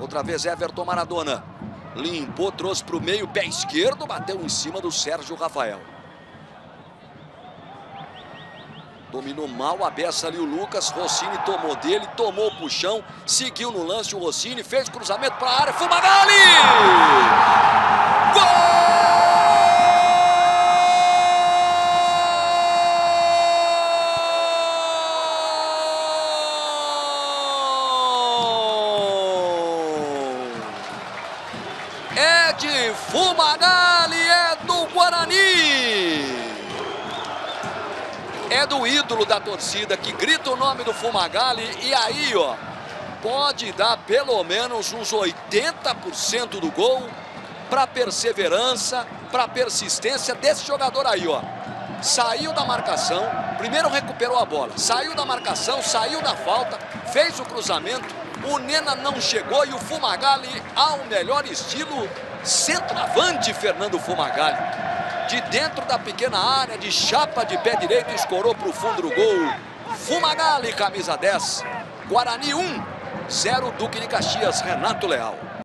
Outra vez Everton Maradona. Limpou, trouxe para o meio, pé esquerdo, bateu em cima do Sérgio Rafael. Dominou mal a beça ali o Lucas. Rossini tomou dele, tomou o puxão, seguiu no lance o Rossini, fez cruzamento para a área. Fumagalli! Gol! É de Fumagalli, é do Guarani. É do ídolo da torcida que grita o nome do Fumagalli. E aí, ó, pode dar pelo menos uns 80% do gol para perseverança, para persistência desse jogador aí, ó. Saiu da marcação, primeiro recuperou a bola, saiu da marcação, saiu da falta, fez o cruzamento. O Nena não chegou e o Fumagalli, ao melhor estilo centroavante Fernando Fumagalli. De dentro da pequena área, de chapa de pé direito, escorou para o fundo do gol. Fumagalli, camisa 10. Guarani 1, 0 Duque de Caxias, Renato Leal.